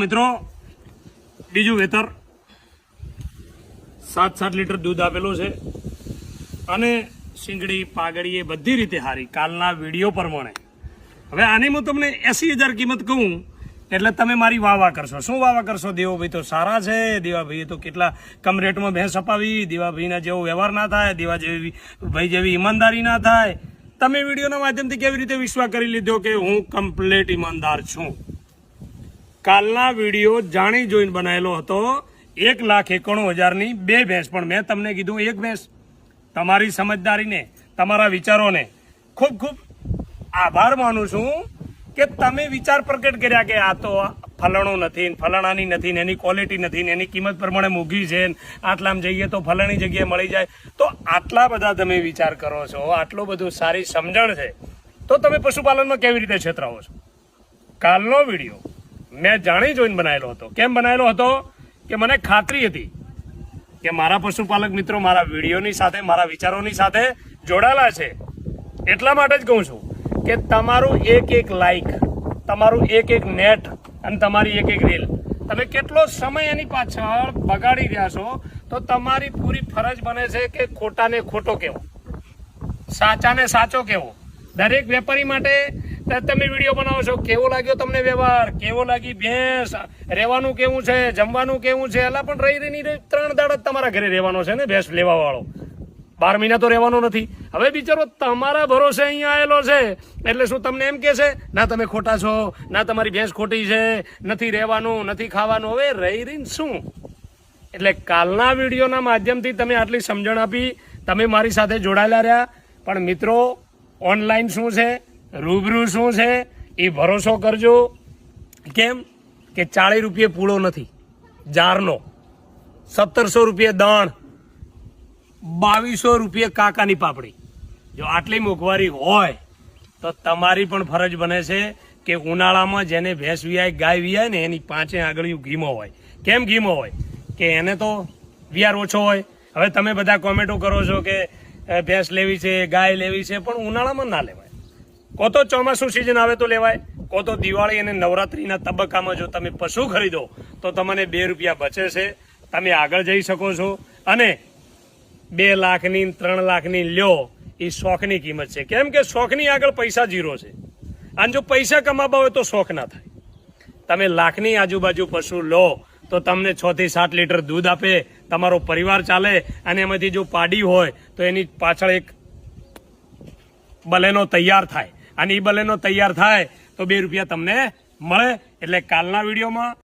મિત્રો બીજું વેતર 7 લીટર દૂધ આપેલું છે અને શીંગડી પાગડી એ બધી રીતે સારી કાલના વિડીયો પ્રમાણે. હવે આની હું તમને 80,000 કિંમત કહું એટલે તમે મારી વાહ કરશો. શું વાહ કરશો? દેવાભાઈ તો સારા છે, દેવાભાઈએ તો કેટલા કમ રેટમાં ભેંસ અપાવી, દેવાભાઈના જેવો વ્યવહાર ના થાય, દેવાભાઈ જેવી ઈમાનદારી ના થાય. તમે વિડીયોના માધ્યમથી કેવી રીતે વિશ્વાસ કરી લીધો કે હું કમ્પ્લીટ ઈમાનદાર છું? કાલના વિડીયો જાણી જોઈને બનાવેલો હતો. 1,91,000ની 2 ભેંસ, પણ મેં તમને કીધું 1 ભેંસ. તમારી સમજદારીને, તમારા વિચારોને ખૂબ ખૂબ આભાર માનું છું કે તમે વિચાર પ્રગટ કર્યા કે આ તો ફલાણું નથી, ફલાણાની નથી, એની ક્વોલિટી નથી, એની કિંમત પ્રમાણે મોંઘી છે, આટલામાં જઈએ તો ફલાણી જગ્યાએ મળી જાય. તો આટલા બધા તમે વિચાર કરો છો, આટલું બધું સારી સમજણ છે, તો તમે પશુપાલનમાં કેવી રીતે છેતરાવો છો? કાલનો વિડીયો મેં જાણી જોઈને બનાવેલો હતો. કેમ બનાવેલો હતો? કે મને ખાતરી હતી કે મારા પશુપાલક મિત્રો મારા વિડીયોની સાથે, મારા વિચારોની સાથે જોડાયેલા છે. એટલા માટે જ કહું છું કે તમારું એક લાઈક, તમારું એક નેટ અને તમારી એક રીલ, તમે કેટલો સમય એની પાછળ બગાડી રહ્યા છો, તો તમારી પૂરી ફરજ બને છે કે ખોટાને ખોટો કહેવો, સાચાને સાચો કહેવો. દરેક વેપારી માટે તમે વિડીયો બનાવો છો, કેવો લાગ્યો તમને વ્યવહાર, કેવો લાગી ભેંસ, રહેવાનું કેવું છે, જમવાનું કેવું છે. એલા પણ રહી 3 દાડા તમારા ઘરે રહેવાનો છે ને ભેંસ લેવા વાળો, 12 મહિના તો રહેવાનો નથી. હવે બિચારો તમારા ભરોસે અહીંયા આવેલો છે એટલે શું તમને એમ કે છે ના તમે ખોટા છો, ના તમારી ભેંસ ખોટી છે, નથી રહેવાનું, નથી ખાવાનું? હવે રહીને શું? એટલે કાલના વિડીયોના માધ્યમથી તમે આટલી સમજણ આપી, તમે મારી સાથે જોડાયેલા રહ્યા. પણ મિત્રો, ઓનલાઈન શું છે, રૂબરૂ શું છે, એ ભરોસો કરજો. કેમ કે 40 રૂપિયે પૂળો નથી જારનો, 1700 રૂપિયે દાણ, 2200 રૂપિયે કાકાની પાપડી. જો આટલી મોંઘવારી હોય તો તમારી પણ ફરજ બને છે કે ઉનાળામાં જેને ભેંસ વિયાય, ગાય વિયાય ને, એની 5 આંગળીઓ ઘીમો હોય. કેમ ઘીમો હોય? કે એને તો વિયાર ઓછો હોય. હવે તમે બધા કોમેન્ટો કરો છો કે ભેંસ લેવી છે, ગાય લેવી છે, પણ ઉનાળામાં ના લેવાય. કો તો ચોમાસું સિઝન આવે તો લેવાય, કો તો દિવાળી અને નવરાત્રીના તબક્કામાં જો તમે પશુ ખરીદો તો તમને 2 રૂપિયા બચે છે, તમે આગળ જઈ શકો છો. અને 2 લાખની 3 લાખની લ્યો એ શોખની કિંમત છે. કેમ કે શોખની આગળ પૈસા 0 છે. અને જો પૈસા કમાવા હોય તો શોખ ના થાય. તમે લાખની આજુબાજુ પશુ લો તો તમને 6 થી 7 લીટર દૂધ આપે, તમારો પરિવાર ચાલે. અને એમાંથી જો પાડી હોય તો એની પાછળ એક બલેનો તૈયાર થાય, અને એ બલેનો તૈયાર થાય તો 2 રૂપિયા તમને મળે. એટલે કાલના વિડીયોમાં